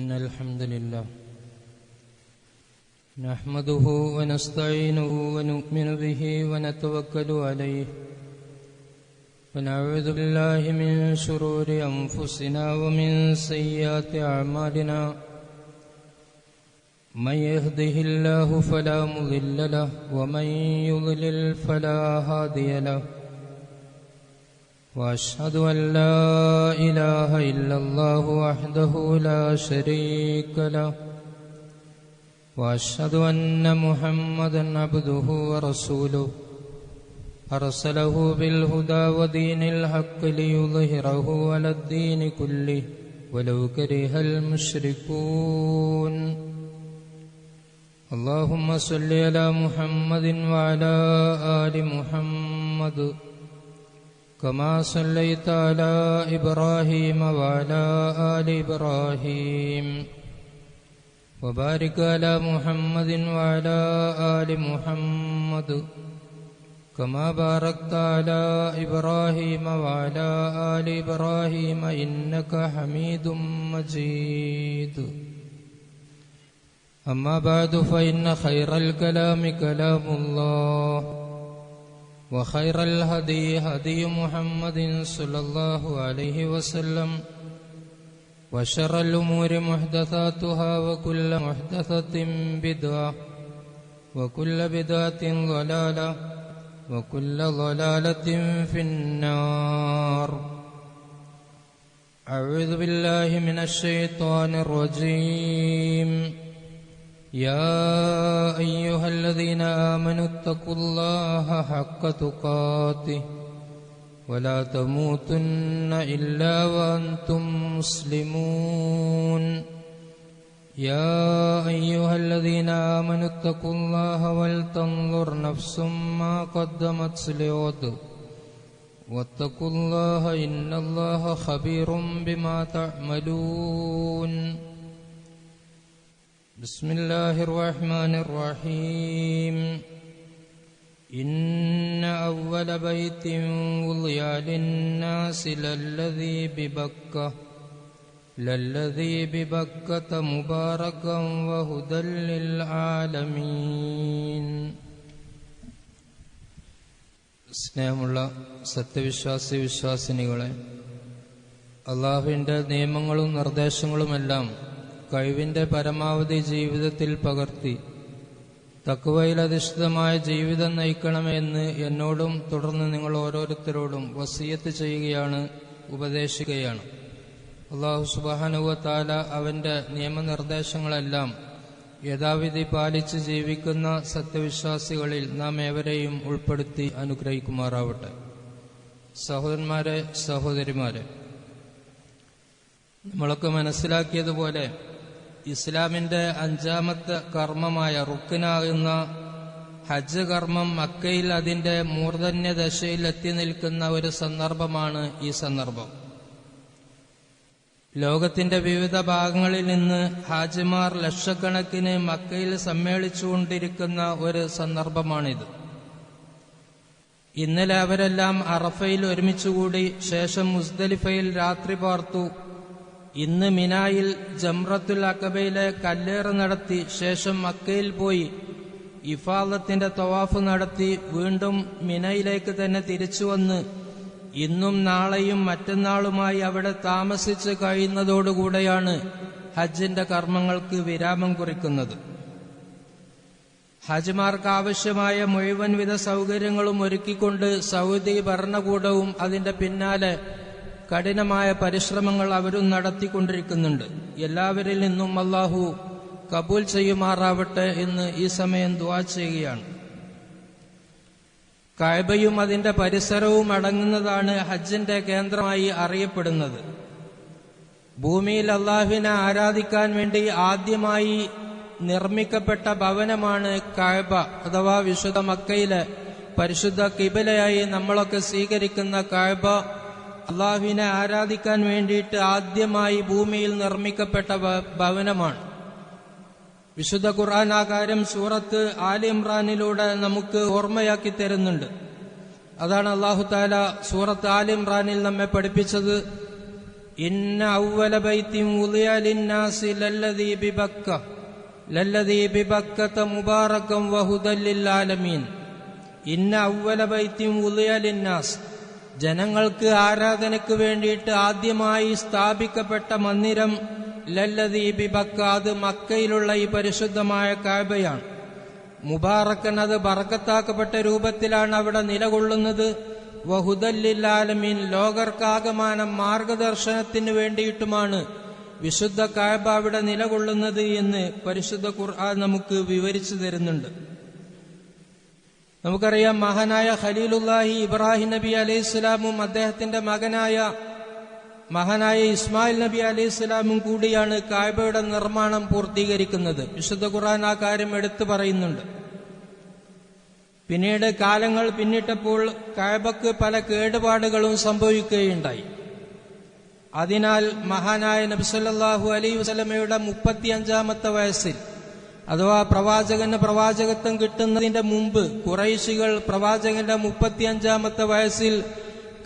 إن الحمد لله نحمده ونستعينه ونؤمن به ونتوكل عليه ونعوذ بالله من شرور أنفسنا ومن سيئات أعمالنا من يهده الله فلا مضل له ومن يضلل فلا هادي له وأشهد أن لا إله إلا الله وحده لا شريك له وأشهد أن محمدا عبده ورسوله أرسله بالهدى ودين الحق ليظهره على الدين كله ولو كره المشركون اللهم صل على محمد وعلى آل محمد كما صليت على إبراهيم وعلى آل إبراهيم وبارك على محمد وعلى آل محمد كما باركت على إبراهيم وعلى آل إبراهيم إنك حميد مجيد أما بعد فإن خير الكلام كلام الله وخير الهدي هدي محمد صلى الله عليه وسلم وشر الأمور محدثاتها وكل محدثة بدعة وكل بدعة ضلالة وكل ضلالة في النار. أعوذ بالله من الشيطان الرجيم. يا أيها الذين آمنوا اتقوا الله حق تقاته ولا تموتن إلا وأنتم مسلمون. يا أيها الذين آمنوا اتقوا الله ولتنظر نفس ما قدمت لغد واتقوا الله إن الله خبير بما تعملون. بسم الله الرحمن الرحيم. إن أول بيت وضع للناس للذي ببكة مباركا وهدى للعالمين. സ്നേഹമുള്ള സത്യവിശ്വാസികളെ, അള്ളാഹുവിന്റെ നിയമങ്ങളും നിർദ്ദേശങ്ങളുമെല്ലാം കഴിവിന്റെ പരമാവധി ജീവിതത്തിൽ പകർത്തി തഖ്വയിൽ അധിഷ്ഠിതമായ ജീവിതം നയിക്കണമെന്ന് എന്നോടും തുടർന്ന് നിങ്ങൾ ഓരോരുത്തരോടും വസിയത്ത് ചെയ്യുകയാണ്, ഉപദേശിക്കുകയാണ്. അല്ലാഹു സുബ്ഹാനഹു വ തആല അവന്റെ നിയമനിർദ്ദേശങ്ങളെല്ലാം യഥാവിധി പാലിച്ച് ജീവിക്കുന്ന സത്യവിശ്വാസികളിൽ നാം ഏവരെയും ഉൾപ്പെടുത്തി അനുഗ്രഹിക്കുമാറാവട്ടെ. സഹോദരന്മാരെ, സഹോദരിമാരെ, നമ്മളൊക്കെ മനസ്സിലാക്കിയതുപോലെ ഇസ്ലാമിന്റെ അഞ്ചാമത്തെ കർമ്മമായ റുക്നാകുന്ന ഹജ്ജ് കർമ്മം മക്കയിൽ അതിന്റെ മൂർധന്യ ദശയിൽ എത്തി നിൽക്കുന്ന ഒരു സന്ദർഭമാണ് ഈ സന്ദർഭം. ലോകത്തിന്റെ വിവിധ ഭാഗങ്ങളിൽ നിന്ന് ഹാജിമാർ ലക്ഷക്കണക്കിന് മക്കയിൽ സമ്മേളിച്ചുകൊണ്ടിരിക്കുന്ന ഒരു സന്ദർഭമാണിത്. ഇന്നലെ അവരെല്ലാം അറഫയിൽ ഒരുമിച്ചുകൂടി ശേഷം മുസ്ദലിഫയിൽ രാത്രി പാർത്തു. ഇന്ന് മിനായിൽ ജംറത്തുൽ അഖബയിലെ കല്ലേറ് നടത്തി ശേഷം മക്കയിൽ പോയി ഇഫാദത്തിന്റെ തവാഫ് നടത്തി വീണ്ടും മിനയിലേക്ക് തന്നെ തിരിച്ചുവന്ന് ഇന്നും നാളെയും മറ്റന്നാളുമായി അവിടെ താമസിച്ച് കഴിയുന്നതോടുകൂടെയാണ് ഹജ്ജിന്റെ കർമ്മങ്ങൾക്ക് വിരാമം കുറിക്കുന്നത്. ഹജ്മാർക്ക് ആവശ്യമായ മുഴുവൻ വിധ സൗകര്യങ്ങളും ഒരുക്കിക്കൊണ്ട് സൗദി ഭരണകൂടവും അതിന്റെ പിന്നാലെ കഠിനമായ പരിശ്രമങ്ങൾ അവരും നടത്തിക്കൊണ്ടിരിക്കുന്നുണ്ട്. എല്ലാവരിൽ നിന്നും അല്ലാഹു കബൂൽ ചെയ്യുമാറാവട്ടെ എന്ന് ഈ സമയം ദുആ ചെയ്യുകയാണ്. കഅബയും അതിന്റെ പരിസരവും അടങ്ങുന്നതാണ് ഹജ്ജിന്റെ കേന്ദ്രമായി അറിയപ്പെടുന്നത്. ഭൂമിയിൽ അല്ലാഹുവിനെ ആരാധിക്കാൻ വേണ്ടി ആദ്യമായി നിർമ്മിക്കപ്പെട്ട ഭവനമാണ് കഅബ അഥവാ വിശുദ്ധ മക്കയിലെ പരിശുദ്ധ ഖിബലയായി നമ്മളൊക്കെ സ്വീകരിക്കുന്ന കഅബ അല്ലാഹുവിനെ ആരാധിക്കാൻ വേണ്ടിയിട്ട് ആദ്യമായി ഭൂമിയിൽ നിർമ്മിക്കപ്പെട്ട ഭവനമാണ്. വിശുദ്ധ ഖുർആൻ ആ കാര്യം സൂറത്ത് ആലി ഇംറാനിലൂടെ നമുക്ക് ഓർമ്മയാക്കി തരുന്നുണ്ട്. അതാണ് അല്ലാഹു തആല സൂറത്ത് ആലി ഇംറാനിൽ നമ്മെ പഠിപ്പിച്ചത്. ഇന്ന അവ്വല ബൈത്തിൻ വുളിയ ലിന്നാസി ലല്ലദീ ബിബക്കത മുബാറകം വഹുദൽ ലിൽആലമീൻ. ഇന്ന അവ്വല ബൈത്തിൻ വുളിയ ലിന്നാസ്, ജനങ്ങൾക്ക് ആരാധനയ്ക്ക് വേണ്ടിയിട്ട് ആദ്യമായി സ്ഥാപിക്കപ്പെട്ട മന്ദിരം ലല്ലദീ ബിബക്ക, അത് മക്കയിലുള്ള ഈ പരിശുദ്ധമായ കഅബയാണ്. മുബാറക്കൻ, അത് ബറക്കത്താക്കപ്പെട്ട രൂപത്തിലാണ് അവിടെ നിലകൊള്ളുന്നത്. വഹുദൽ ലിൽആലമീൻ, ലോകർക്കാകമാനം മാർഗദർശനത്തിന് വേണ്ടിയിട്ടുമാണ് വിശുദ്ധ കഅബ അവിടെ നിലകൊള്ളുന്നത് എന്ന് പരിശുദ്ധ ഖുർആൻ നമുക്ക് വിവരിച്ചു തരുന്നുണ്ട്. നമുക്കറിയാം, മഹാനായ ഖലീലുല്ലാഹി ഇബ്രാഹിം നബി അലൈഹിസ്സലാമും അദ്ദേഹത്തിന്റെ മഹാനായ ഇസ്മായിൽ നബി അലൈഹിസ്സലാമും കൂടിയാണ് കഅബയുടെ നിർമ്മാണം പൂർത്തീകരിക്കുന്നത്. വിശുദ്ധ ഖുർആൻ ആ കാര്യം എടുത്തു പറയുന്നുണ്ട്. പിന്നീട് കാലങ്ങൾ പിന്നിട്ടപ്പോൾ കഅബക്ക് പല കേടുപാടുകളും സംഭവിക്കുകയുണ്ടായി. അതിനാൽ മഹാനായ നബി സല്ലല്ലാഹു അലൈഹി വസല്ലമയുടെ 35-ാമത്തെ വയസ്സിൽ, അഥവാ പ്രവാചകന് പ്രവാചകത്വം കിട്ടുന്നതിന്റെ മുമ്പ്, ഖുറൈശികൾ പ്രവാചകന്റെ 35-ാമത്തെ വയസ്സിൽ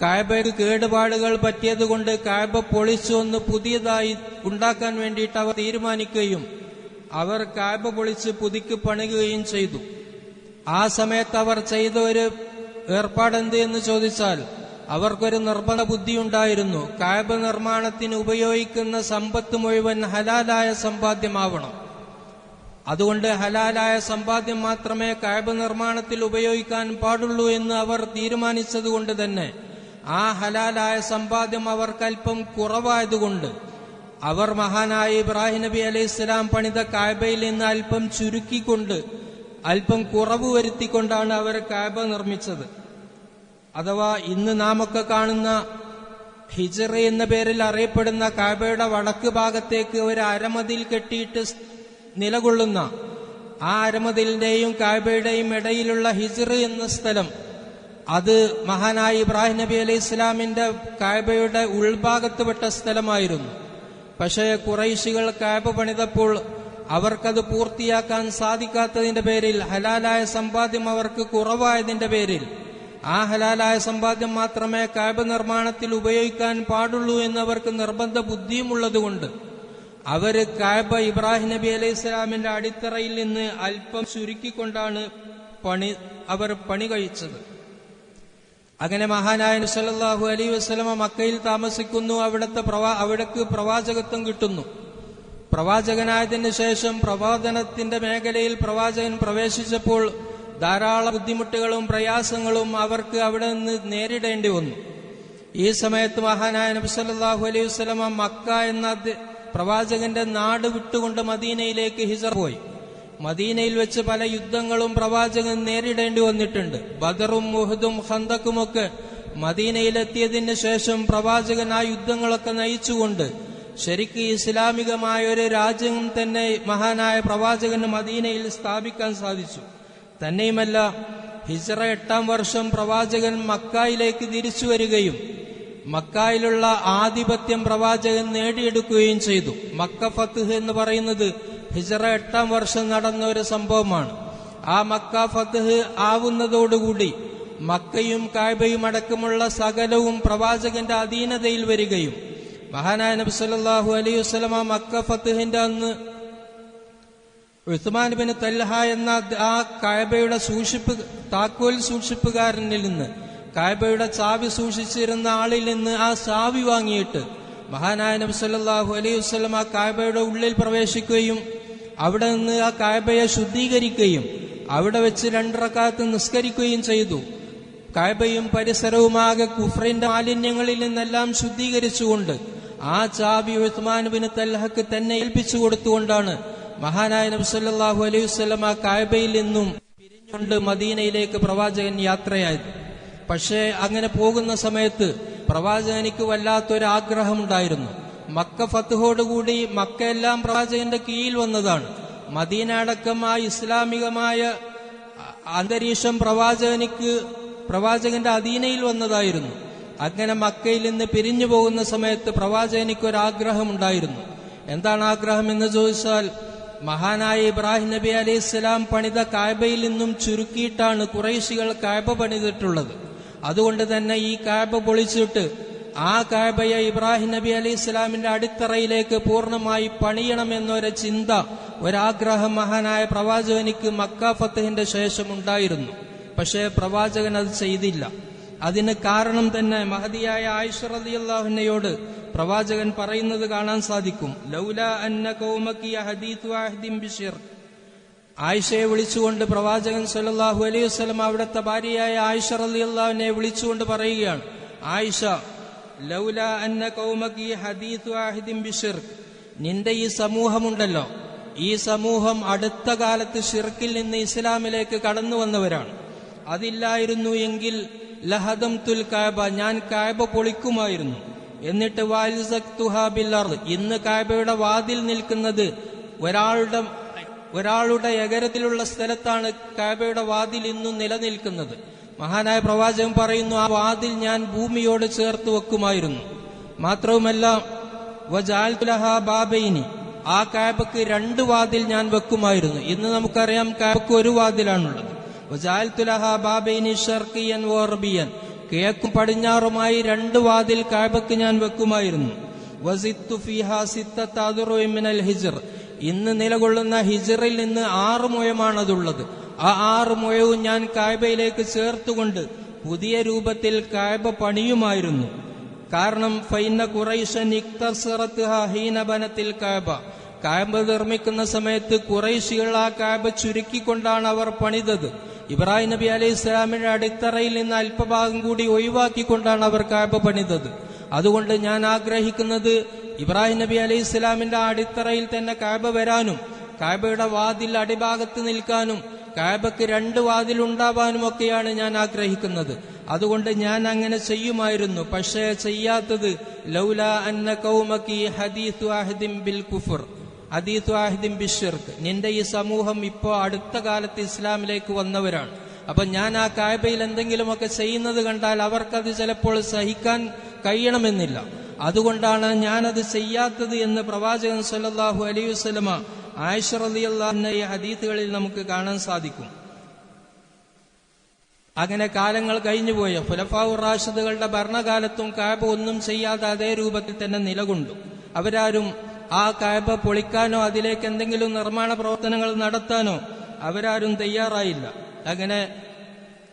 കഅബയ്ക്ക് കേടുപാടുകൾ പറ്റിയതുകൊണ്ട് കഅബ പൊളിച്ചു ഒന്ന് പുതിയതായി ഉണ്ടാക്കാൻ വേണ്ടിയിട്ട് അവർ തീരുമാനിക്കുകയും അവർ കഅബ പൊളിച്ച് പുതുക്കി പണിയുകയും ചെയ്തു. ആ സമയത്ത് അവർ ചെയ്ത ഒരു ഏർപ്പാടെന്ത് എന്ന് ചോദിച്ചാൽ, അവർക്കൊരു നിർബന്ധ ബുദ്ധിയുണ്ടായിരുന്നു. കഅബ നിർമ്മാണത്തിന് ഉപയോഗിക്കുന്ന സമ്പത്ത് മുഴുവൻ ഹലാലായ സമ്പാദ്യമാവണം. അതുകൊണ്ട് ഹലാലായ സമ്പാദ്യം മാത്രമേ കഅബ നിർമ്മാണത്തിൽ ഉപയോഗിക്കാൻ പാടുള്ളൂ എന്ന് അവർ തീരുമാനിച്ചതുകൊണ്ട് തന്നെ ആ ഹലാലായ സമ്പാദ്യം അവർക്കല്പം കുറവായതുകൊണ്ട് അവർ മഹാനായ ഇബ്രാഹിം നബി അലൈഹിസ്സലാം പണിത കഅബയിൽ നിന്ന് അല്പം ചുരുക്കിക്കൊണ്ട്, അല്പം കുറവ് വരുത്തിക്കൊണ്ടാണ് അവർ കഅബ നിർമ്മിച്ചത്. അഥവാ ഇന്ന് നാമൊക്കെ കാണുന്ന ഹിജ്റ എന്ന പേരിൽ അറിയപ്പെടുന്ന കഅബയുടെ വടക്ക് ഭാഗത്തേക്ക് ഒരു അരമതിൽ കെട്ടിയിട്ട് നിലകൊള്ളുന്ന ആ അരമതിലിന്റെയും കഅബയുടെയും ഇടയിലുള്ള ഹിജ്റ എന്ന സ്ഥലം, അത് മഹാനായ ഇബ്രാഹിം നബി അലൈഹി ഇസ്ലാമിന്റെ കഅബയുടെ ഉൾഭാഗത്തുപെട്ട സ്ഥലമായിരുന്നു. പക്ഷേ ഖുറൈശികൾ കഅബ പണിതപ്പോൾ അവർക്കത് പൂർത്തിയാക്കാൻ സാധിക്കാത്തതിന്റെ പേരിൽ, ഹലാലായ സമ്പാദ്യം അവർക്ക് കുറവായതിന്റെ പേരിൽ, ആ ഹലാലായ സമ്പാദ്യം മാത്രമേ കഅബ നിർമ്മാണത്തിൽ ഉപയോഗിക്കാൻ പാടുള്ളൂ എന്നവർക്ക് നിർബന്ധ ബുദ്ധിയുമുള്ളതുകൊണ്ട് അവര് കഅബ ഇബ്രാഹിം നബി അലൈഹി സ്വലാമിന്റെ അടിത്തറയിൽ നിന്ന് അല്പം ചുരുക്കിക്കൊണ്ടാണ് അവർ പണി കഴിച്ചത്. അങ്ങനെ മഹാനായ നബി സല്ലല്ലാഹു അലൈഹി വസല്ലമ മക്കയിൽ താമസിക്കുന്നു. അവിടേക്ക് പ്രവാചകത്വം കിട്ടുന്നു. പ്രവാചകനായതിനു ശേഷം പ്രവാചനത്തിന്റെ മേഖലയിൽ പ്രവാചകൻ പ്രവേശിച്ചപ്പോൾ ധാരാളം ബുദ്ധിമുട്ടുകളും പ്രയാസങ്ങളും അവർക്ക് അവിടെ നിന്ന് നേരിടേണ്ടി വന്നു. ഈ സമയത്ത് മഹാനായ നബി സല്ലല്ലാഹു അലൈഹി വസല്ലമ മക്ക എന്ന പ്രവാചകന്റെ നാട് വിട്ടുകൊണ്ട് മദീനയിലേക്ക് ഹിജ്റ പോയി. മദീനയിൽ വെച്ച് പല യുദ്ധങ്ങളും പ്രവാചകൻ നേരിടേണ്ടി വന്നിട്ടുണ്ട്. ബദറും ഉഹുദും ഖന്തക്കുമൊക്കെ മദീനയിലെത്തിയതിന് ശേഷം പ്രവാചകൻ ആ യുദ്ധങ്ങളൊക്കെ നയിച്ചുകൊണ്ട് ശരിക്ക് ഇസ്ലാമികമായ ഒരു രാജ്യം തന്നെ മഹാനായ പ്രവാചകന് മദീനയിൽ സ്ഥാപിക്കാൻ സാധിച്ചു. തന്നെയുമല്ല, ഹിജ്റ 8-ാം വർഷം പ്രവാചകൻ മക്കയിലേക്ക് തിരിച്ചു വരികയും മക്കയിലുള്ള ആധിപത്യം പ്രവാചകൻ നേടിയെടുക്കുകയും ചെയ്തു. മക്ക ഫത്ഹ് എന്ന് പറയുന്നത് ഹിജ്റ 8-ാം വർഷം നടന്ന ഒരു സംഭവമാണ്. ആ മക്ക ഫത്ഹ് ആവുന്നതോടുകൂടി മക്കയും കഅബയും അടക്കമുള്ള സകലവും പ്രവാചകന്റെ അധീനതയിൽ വരികയും മഹാനായ നബി സല്ലല്ലാഹു അലൈഹി വസല്ലമ മക്ക ഫത്ഹിന്റെ അന്ന് ഉസ്മാൻ ബിൻ തൽഹ എന്ന ആ കഅബയുടെ താക്കോൽ സൂക്ഷിപ്പുകാരനിൽ നിന്ന്, കഅബയുടെ ചാവി സൂക്ഷിച്ചിരുന്ന ആളിൽ നിന്ന് ആ ചാവി വാങ്ങിയിട്ട് മഹാനായ നബി സല്ലല്ലാഹു അലൈഹി വസല്ലം ആ കഅബയുടെ ഉള്ളിൽ പ്രവേശിക്കുകയും അവിടെ നിന്ന് ആ കഅബയെ ശുദ്ധീകരിക്കുകയും അവിടെ വെച്ച് 2 റക്അത്ത് നിസ്കരിക്കുകയും ചെയ്തു. കഅബയും പരിസരവുമാകെ കുഫ്രിന്റെ മാലിന്യങ്ങളിൽ നിന്നെല്ലാം ശുദ്ധീകരിച്ചുകൊണ്ട് ആ ചാവി ഉസ്മാൻ ബിൻ തൽഹക്ക് തന്നെ ഏൽപ്പിച്ചു കൊടുത്തുകൊണ്ടാണ് മഹാനായ നബി സല്ലല്ലാഹു അലൈഹി വസല്ലം ആ കഅബയിൽ നിന്നും പിരിഞ്ഞുകൊണ്ട് മദീനയിലേക്ക് പ്രവാചകൻ യാത്രയായത്. പക്ഷേ അങ്ങനെ പോകുന്ന സമയത്ത് പ്രവാചകനിക്ക് വല്ലാത്തൊരാഗ്രഹമുണ്ടായിരുന്നു. മക്ക ഫത്ഹോടുകൂടി മക്കയെല്ലാം പ്രവാചകന്റെ കീഴിൽ വന്നതാണ്. മദീന അടക്കം ആ ഇസ്ലാമികമായ അന്തരീക്ഷം പ്രവാചകന്റെ അധീനയിൽ വന്നതായിരുന്നു. അങ്ങനെ മക്കയിൽ നിന്ന് പിരിഞ്ഞു പോകുന്ന സമയത്ത് പ്രവാചകനിക്കൊരാഗ്രഹമുണ്ടായിരുന്നു. എന്താണ് ആഗ്രഹം എന്ന് ചോദിച്ചാൽ, മഹാനായ ഇബ്രാഹിം നബി അലൈഹി സ്വലാം പണിത കഅബയിൽ നിന്നും ചുരുക്കിയിട്ടാണ് ഖുറൈശികൾ കഅബ പണിതിട്ടുള്ളത്. അതുകൊണ്ട് തന്നെ ഈ കഅബ പൊളിച്ചിട്ട് ആ കഅബയെ ഇബ്രാഹിം നബി അലൈഹി ഇസ്ലാമിന്റെ അടിത്തറയിലേക്ക് പൂർണ്ണമായി പണിയണമെന്നൊരു ചിന്ത, ഒരാഗ്രഹം മഹാനായ പ്രവാചകനിക്ക് മക്ക ഫത്ഹിന്റെ ശേഷം ഉണ്ടായിരുന്നു. പക്ഷേ പ്രവാചകൻ അത് ചെയ്തില്ല. അതിന് കാരണം തന്നെ മഹദിയായ ആയിഷ റളിയല്ലാഹു അൻഹയോട് പ്രവാചകൻ പറയുന്നത് കാണാൻ സാധിക്കും. ലൗലാ അന്ന ഖൗമകി ഹദീതു അഹ്ദിൻ ബിശിർക്ക്. ആയിഷയെ വിളിച്ചുകൊണ്ട് പ്രവാചകൻ സല്ലല്ലാഹു അലൈഹി വസല്ലം അവിടുത്തെ ഭാര്യയായ ആയിഷ റളിയല്ലാഹു അൻഹയെ വിളിച്ചുകൊണ്ട് പറയുകയാണ്, ആയിഷ, ലൗലാ അന്ന ഖൗമകി ഹദീതു അഹ്ദിൻ ബിശിർക്ക്. നിന്റെ ഈ സമൂഹമുണ്ടല്ലോ, ഈ സമൂഹം അടുത്ത കാലത്ത് ഷിർക്കിൽ നിന്ന് ഇസ്ലാമിലേക്ക് കടന്നു വന്നവരാണ്. അതില്ലായിരുന്നു എങ്കിൽ ലഹദംതുൽ കഅബ, ഞാൻ കഅബ പൊളിക്കുമായിരുന്നു. എന്നിട്ട് വാൽസഖ്തുഹാ ബിൽ അർദ്, ഇന്ന് കഅബയുടെ വാതിൽ നിൽക്കുന്നത് ഒരാളുടെ എകരത്തിലുള്ള സ്ഥലത്താണ് കഅബയുടെ വാതിൽ ഇന്നും നിലനിൽക്കുന്നത്. മഹാനായ പ്രവാചകൻ പറയുന്നു, ആ വാതിൽ ഞാൻ ഭൂമിയോട് ചേർത്ത് വെക്കുമായിരുന്നു. മാത്രവുമല്ല വജഅൽതു ലഹാ ബാബൈനി, ആ കഅബക്ക് 2 വാതിൽ ഞാൻ വെക്കുമായിരുന്നു. ഇന്ന് നമുക്കറിയാം കഅബക്ക് ഒരു വാതിലാണുള്ളത്. വജഅൽതു ലഹാ ബാബൈനി ശർഖിയൻ വഗർബിയൻ, കിഴക്കും പടിഞ്ഞാറുമായി 2 വാതിൽ കഅബക്ക് ഞാൻ വെക്കുമായിരുന്നു. വസിത്തു ഫീഹാ സിത്തത അദ്റുഇൻ മിനൽ ഹിജ്ർ, ഇന്ന് നിലകൊള്ളുന്ന ഹിജ്റിൽ നിന്ന് 6 മുഴമാണതുള്ളത്. ആ 6 മുഴവും ഞാൻ കഅബയിലേക്ക് ചേർത്തുകൊണ്ട് പുതിയ രൂപത്തിൽ കഅബ പണിയുമായിരുന്നു. കാരണം ഫൈന ഖുറൈശൻ ഇക്തസറത്ഹാ ഹീന ബനത്തിൽ കഅബ, കഅബ നിർമ്മിക്കുന്ന സമയത്ത് ഖുറൈശികൾ ആ കഅബ ചുരുക്കിക്കൊണ്ടാണ് അവർ പണിതത്. ഇബ്രാഹിം നബി അലൈഹി ഇസ്ലാമിന്റെ അടിത്തറയിൽ നിന്ന് അല്പഭാഗം കൂടി ഒഴിവാക്കിക്കൊണ്ടാണ് അവർ കഅബ പണിതത്. അതുകൊണ്ട് ഞാൻ ആഗ്രഹിക്കുന്നത് ഇബ്രാഹിം നബി അലൈഹി ഇസ്ലാമിന്റെ അടിത്തറയിൽ തന്നെ കഅബ വരാനും കഅബയുടെ വാതിൽ അടിഭാഗത്ത് നിൽക്കാനും കഅബക്ക് 2 വാതിൽ ഉണ്ടാവാനും ഒക്കെയാണ് ഞാൻ ആഗ്രഹിക്കുന്നത്. അതുകൊണ്ട് ഞാൻ അങ്ങനെ ചെയ്യുമായിരുന്നു. പക്ഷേ ചെയ്യാത്തത് ലൗലാ അന്ന ഖൗമകി ഹദീതു അഹ്ദിൻ ബിൽ കുഫർ ഹദീതു അഹ്ദിൻ ബിശ്ശിർക്ക്, നിന്റെ ഈ സമൂഹം ഇപ്പോൾ അടുത്ത കാലത്ത് ഇസ്ലാമിലേക്ക് വന്നവരാണ്. അപ്പൊ ഞാൻ ആ കഅബയിൽ എന്തെങ്കിലുമൊക്കെ ചെയ്യുന്നത് കണ്ടാൽ അവർക്കത് ചിലപ്പോൾ സഹിക്കാൻ കഴിയണമെന്നില്ല. അതുകൊണ്ടാണ് ഞാനത് ചെയ്യാത്തത് എന്ന് പ്രവാചകൻ സല്ലല്ലാഹു അലൈഹി വസല്ലമ ആയിഷ റളിയല്ലാഹു അൻഹ ഈ ഹദീസുകളിൽ നമുക്ക് കാണാൻ സാധിക്കും. അങ്ങനെ കാലങ്ങൾ കഴിഞ്ഞുപോയ ഖുലഫാഉർ റാഷിദുകളുടെ ഭരണകാലത്തും കഅബ ഒന്നും ചെയ്യാതെ അതേ രൂപത്തിൽ തന്നെ നിലകൊണ്ടു. അവരാരും ആ കഅബ പൊളിക്കാനോ അതിലേക്ക് എന്തെങ്കിലും നിർമ്മാണ പ്രവർത്തനങ്ങൾ നടത്താനോ അവരാരും തയ്യാറായില്ല. അങ്ങനെ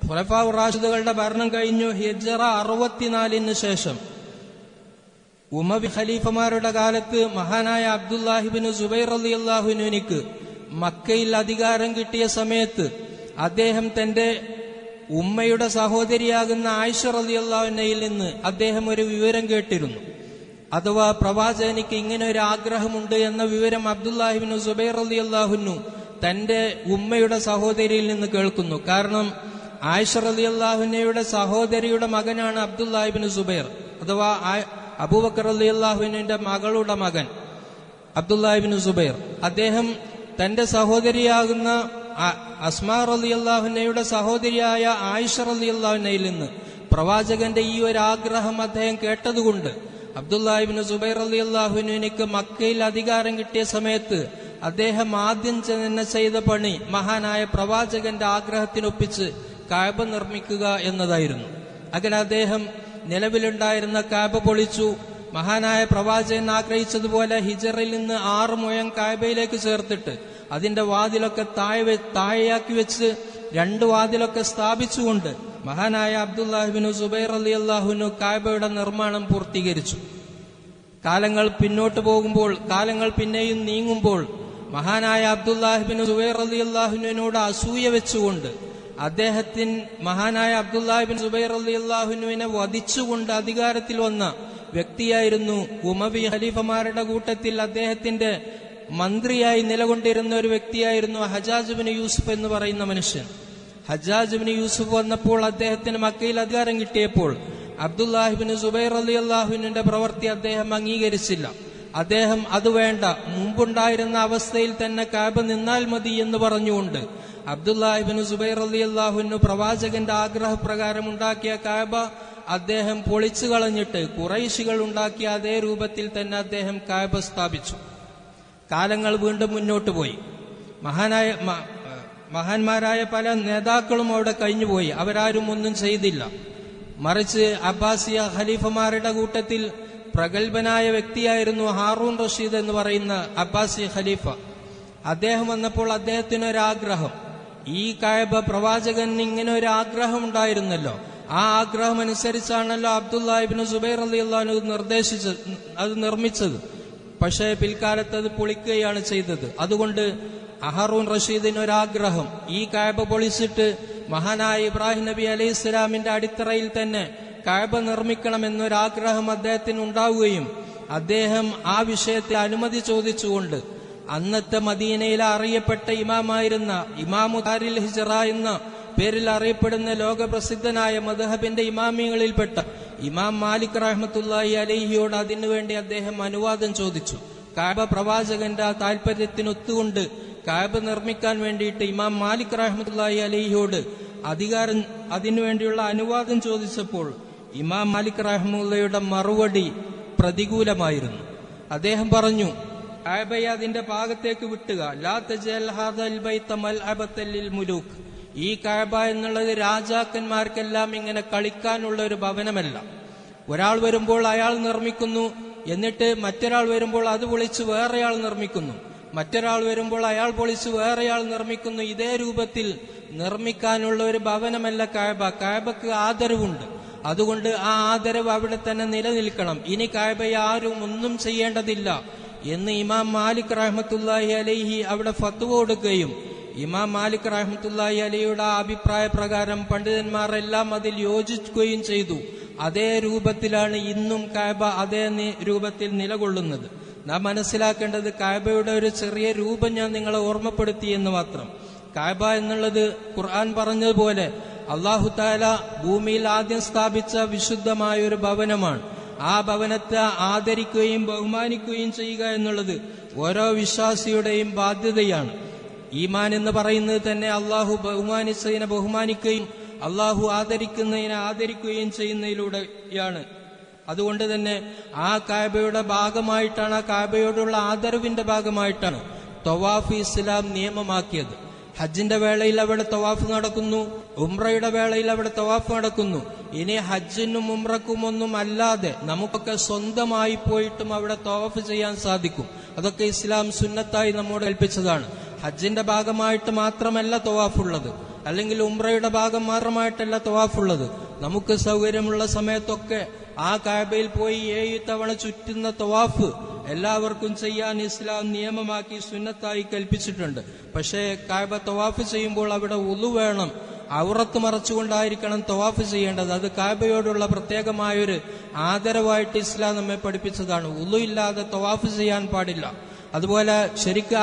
ഖുലഫാഉർ റാഷിദുകളുടെ ഭരണം കഴിഞ്ഞു. ഹിജ്റ 64 ശേഷം ഉമവി ഖലീഫമാരുടെ കാലത്ത് മഹാനായ അബ്ദുല്ലാഹിബ്നു സുബൈർ റളിയല്ലാഹു അൻഹുവിന് മക്കയിൽ അധികാരം കിട്ടിയ സമയത്ത് അദ്ദേഹം തന്റെ ഉമ്മയുടെ സഹോദരിയാകുന്ന ആയിഷ റളിയല്ലാഹു അൻഹയിൽ നിന്ന് അദ്ദേഹം ഒരു വിവരം കേട്ടിരുന്നു. അഥവാ പ്രവാചകനിക്ക് ഇങ്ങനെ ഒരു ആഗ്രഹമുണ്ട് എന്ന വിവരം അബ്ദുല്ലാഹിബ്നു സുബൈർ റളിയല്ലാഹു അൻഹു തന്റെ ഉമ്മയുടെ സഹോദരിയിൽ നിന്ന് കേൾക്കുന്നു. കാരണം ആയിഷ റളിയല്ലാഹു അൻഹയുടെ സഹോദരിയുടെ മകനാണ് അബ്ദുല്ലാഹിബ്നു സുബൈർ, അഥവാ അബൂബക്കർ റളിയല്ലാഹു അൻഹുവിന്റെ മകളുടെ മകൻ അബ്ദുല്ലാഹിബ്നു സുബൈർ. അദ്ദേഹം തന്റെ സഹോദരിയാകുന്ന അസ്മാ റളിയല്ലാഹു അൻഹയുടെ സഹോദരിയായ ആയിഷ റളിയല്ലാഹു അൻഹയിൽ നിന്ന് പ്രവാചകന്റെ ഈ ഒരു ആഗ്രഹം അദ്ദേഹം കേട്ടതുകൊണ്ട് അബ്ദുല്ലാഹിബ്നു സുബൈർ റളിയല്ലാഹു അൻഹുവിന് മക്കയിൽ അധികാരം കിട്ടിയ സമയത്ത് അദ്ദേഹം ആദ്യം തന്നെ ചെയ്ത പണി മഹാനായ പ്രവാചകന്റെ ആഗ്രഹത്തിനൊപ്പിച്ച് കഅബ നിർമ്മിക്കുക എന്നതായിരുന്നു. അങ്ങനെ അദ്ദേഹം നിലവിലുണ്ടായിരുന്ന കഅബ പൊളിച്ചു. മഹാനായ പ്രവാചകൻ ആഗ്രഹിച്ചതുപോലെ ഹിജ്റിൽ നിന്ന് 6 മുഴം കഅബയിലേക്ക് ചേർത്തിട്ട് അതിന്റെ വാതിലൊക്കെ താഴെയാക്കി വെച്ച് 2 വാതിലൊക്കെ സ്ഥാപിച്ചുകൊണ്ട് മഹാനായ അബ്ദുല്ലാഹിബ്നു സുബൈർ റളിയല്ലാഹു അൻഹു കഅബയുടെ നിർമ്മാണം പൂർത്തീകരിച്ചു. കാലങ്ങൾ പിന്നോട്ട് പോകുമ്പോൾ, കാലങ്ങൾ പിന്നെയും നീങ്ങുമ്പോൾ മഹാനായ അബ്ദുല്ലാഹിബ്നു സുബൈർ റളിയല്ലാഹു അൻഹുവിനോട് അസൂയ വെച്ചുകൊണ്ട് മഹാനായ അബ്ദുല്ലാഹിബ്നു സുബൈർ റളിയല്ലാഹു അൻഹുവിനെ വധിച്ചുകൊണ്ട് അധികാരത്തിൽ വന്ന വ്യക്തിയായിരുന്നു ഉമവി ഖലീഫമാരുടെ കൂട്ടത്തിൽ അദ്ദേഹത്തിന്റെ മന്ത്രിയായി നിലകൊണ്ടിരുന്ന ഒരു വ്യക്തിയായിരുന്നു ഹജ്ജാജ് ഇബ്നു യൂസുഫ് എന്ന് പറയുന്ന മനുഷ്യൻ. ഹജ്ജാജ് ഇബ്നു യൂസുഫ് വന്നപ്പോൾ അദ്ദേഹത്തിന് മക്കയിൽ അധികാരം കിട്ടിയപ്പോൾ അബ്ദുല്ലാഹിബ്നു സുബൈർ റളിയല്ലാഹു അൻഹുവിന്റെ പ്രവൃത്തി അദ്ദേഹം അംഗീകരിച്ചില്ല. അദ്ദേഹം അത് വേണ്ട, മുമ്പുണ്ടായിരുന്ന അവസ്ഥയിൽ തന്നെ കഅബ നിന്നാൽ മതി എന്ന് പറഞ്ഞുകൊണ്ട് അബ്ദുല്ലാഹിബ്നു സുബൈർ റളിയല്ലാഹു അൻഹു പ്രവാചകന്റെ ആഗ്രഹപ്രകാരം ഉണ്ടാക്കിയ കഅബ അദ്ദേഹം പൊളിച്ചു കളഞ്ഞിട്ട് ഖുറൈശികൾ ഉണ്ടാക്കിയ അതേ രൂപത്തിൽ തന്നെ അദ്ദേഹം കഅബ സ്ഥാപിച്ചു. കാലങ്ങൾ വീണ്ടും മുന്നോട്ട് പോയി. മഹാന്മാരായ പല നേതാക്കളും അവിടെ കഴിഞ്ഞുപോയി. അവരാരും ഒന്നും ചെയ്തില്ല. മറിച്ച് അബ്ബാസിയ ഖലീഫമാരുടെ കൂട്ടത്തിൽ പ്രഗത്ഭനായ വ്യക്തിയായിരുന്നു ഹാറൂൺ റഷീദ് എന്ന് പറയുന്ന അബ്ബാസിയ ഖലീഫ. അദ്ദേഹം വന്നപ്പോൾ അദ്ദേഹത്തിനൊരാഗ്രഹം, ഈ കഅബ പ്രവാചകൻ ഇങ്ങനെ ഒരു ആഗ്രഹം ഉണ്ടായിരുന്നല്ലോ, ആ ആഗ്രഹം അനുസരിച്ചാണല്ലോ അബ്ദുല്ലാ ഇബ്നു സുബൈർ റളിയല്ലാഹു അൻഹു അത് നിർമ്മിച്ചത്. പക്ഷേ പിൽക്കാലത്ത് അത് പൊളിക്കുകയാണ് ചെയ്തത്. അതുകൊണ്ട് ഹാറൂൺ റഷീദിന് ഒരാഗ്രഹം, ഈ കഅബ പൊളിച്ചിട്ട് മഹാനായ ഇബ്രാഹിം നബി അലൈഹി സ്വലാമിന്റെ അടിത്തറയിൽ തന്നെ കഅബ നിർമ്മിക്കണമെന്നൊരാഗ്രഹം അദ്ദേഹത്തിന് ഉണ്ടാവുകയും അദ്ദേഹം ആ വിഷയത്തിൽ അനുമതി ചോദിച്ചുകൊണ്ട് അന്നത്തെ മദീനയിലെ അറിയപ്പെട്ട ഇമാമായിരുന്ന ഇമാമു ദാരിൽ ഹിജ്റ എന്ന പേരിൽ അറിയപ്പെടുന്ന ലോകപ്രസിദ്ധനായ മദ്ഹബിന്റെ ഇമാമികളിൽപ്പെട്ട ഇമാം മാലിക് റഹ്മത്തുള്ളാഹി അലൈഹിയോട് അതിനുവേണ്ടി അദ്ദേഹം അനുവാദം ചോദിച്ചു. കഅബ പ്രവാചകന്റെ ആ താല്പര്യത്തിനൊത്തുകൊണ്ട് കഅബ നിർമ്മിക്കാൻ വേണ്ടിയിട്ട് ഇമാം മാലിക് റഹ്മത്തുള്ളാഹി അലൈഹിയോട് അതിനുവേണ്ടിയുള്ള അനുവാദം ചോദിച്ചപ്പോൾ ഇമാം മാലിക് റഹ്മത്തുള്ളാഹിയുടെ മറുപടി പ്രതികൂലമായിരുന്നു. അദ്ദേഹം പറഞ്ഞു, കഅബയെ അതിന്റെ ഭാഗത്തേക്ക് വിട്ടുക, ലാ തജൽ ഹാദൽ ബൈത മൽഅബത്തൻ ലിൽ മുലൂക്ക്. ഈ കഅബ എന്നുള്ളത് രാജാക്കന്മാർക്കെല്ലാം ഇങ്ങനെ കളിക്കാനുള്ള ഒരു ഭവനമല്ല. ഒരാൾ വരുമ്പോൾ അയാൾ നിർമ്മിക്കുന്നു, എന്നിട്ട് മറ്റൊരാൾ വരുമ്പോൾ അത് പൊളിച്ച് വേറെയാൾ നിർമ്മിക്കുന്നു, മറ്റൊരാൾ വരുമ്പോൾ അയാൾ പൊളിച്ച് വേറെയാൾ നിർമ്മിക്കുന്നു. ഇതേ രൂപത്തിൽ നിർമ്മിക്കാനുള്ള ഒരു ഭവനമല്ല കഅബ. കഅബക്ക് ആദരവുണ്ട്. അതുകൊണ്ട് ആ ആദരവ് അവിടെ തന്നെ നിലനിൽക്കണം. ഇനി കഅബയെ ആരും ഒന്നും ചെയ്യേണ്ടതില്ല എന്ന് ഇമാം മാലിക് റഹ്മത്തുള്ളാഹി അലൈഹി അവിടെ ഫത്വ കൊടുക്കുകയും ഇമാം മാലിക് റഹ്മത്തുള്ളാഹി അലൈഹിയുടെ അഭിപ്രായ പ്രകാരം പണ്ഡിതന്മാരെല്ലാം അതിൽ യോജിക്കുകയും ചെയ്തു. അതേ രൂപത്തിലാണ് ഇന്നും കഅബ അതേ രൂപത്തിൽ നിലകൊള്ളുന്നത്. നാം മനസ്സിലാക്കേണ്ടത്, കഅബയുടെ ഒരു ചെറിയ രൂപം ഞാൻ നിങ്ങളെ ഓർമ്മപ്പെടുത്തി എന്ന് മാത്രം. കഅബ എന്നുള്ളത് ഖുർആൻ പറഞ്ഞതുപോലെ അല്ലാഹു തആല ഭൂമിയിൽ ആദ്യം സ്ഥാപിച്ച വിശുദ്ധമായ ഒരു ഭവനമാണ്. ആ ഭവനത്തെ ആദരിക്കുകയും ബഹുമാനിക്കുകയും ചെയ്യുക എന്നുള്ളത് ഓരോ വിശ്വാസിയുടെയും ബാധ്യതയാണ്. ഈമാൻ എന്ന് പറയുന്നത് തന്നെ അള്ളാഹു ബഹുമാനിച്ചതിനെ ബഹുമാനിക്കുകയും അള്ളാഹു ആദരിക്കുന്നതിനെ ആദരിക്കുകയും ചെയ്യുന്നതിലൂടെയാണ്. അതുകൊണ്ട് തന്നെ ആ കഅബയുടെ ഭാഗമായിട്ടാണ്, ആ കഅബയോടുള്ള ആദരവിന്റെ ഭാഗമായിട്ടാണ് തവാഫ് ഇസ്ലാം നിയമമാക്കിയത്. ഹജ്ജിന്റെ വേളയിൽ അവിടെ തവാഫ് നടക്കുന്നു, ഉംറയുടെ വേളയിൽ അവിടെ തവാഫ് നടക്കുന്നു. ഇനി ഹജ്ജിനും ഉംറക്കും ഒന്നും അല്ലാതെ നമുക്കൊക്കെ സ്വന്തമായി പോയിട്ടും അവിടെ തവാഫ് ചെയ്യാൻ സാധിക്കും. അതൊക്കെ ഇസ്ലാം സുന്നത്തായി നമ്മോട് കൽപ്പിച്ചതാണ്. ഹജ്ജിന്റെ ഭാഗമായിട്ട് മാത്രമല്ല തവാഫുള്ളത്, അല്ലെങ്കിൽ ഉംറയുടെ ഭാഗം മാത്രമായിട്ടല്ല തവാഫുള്ളത്. നമുക്ക് സൗകര്യമുള്ള സമയത്തൊക്കെ ആ കഅബയിൽ പോയി 7 തവണ ചുറ്റുന്ന തവാഫ് എല്ലാവർക്കും ചെയ്യാൻ ഇസ്ലാം നിയമമാക്കി സുന്നത്തായി കൽപ്പിച്ചിട്ടുണ്ട്. പക്ഷേ കഅബ തവാഫ് ചെയ്യുമ്പോൾ അവിടെ വുളു വേണം, ഔറത്ത് മറച്ചുകൊണ്ടായിരിക്കണം തവാഫ് ചെയ്യേണ്ടത്. അത് കഅബയോടുള്ള പ്രത്യേകമായൊരു ആദരവായിട്ട് ഇസ്ലാം നമ്മെ പഠിപ്പിച്ചതാണ്. വുളു ഇല്ലാതെ തവാഫ് ചെയ്യാൻ പാടില്ല. അതുപോലെ ശരിക്കും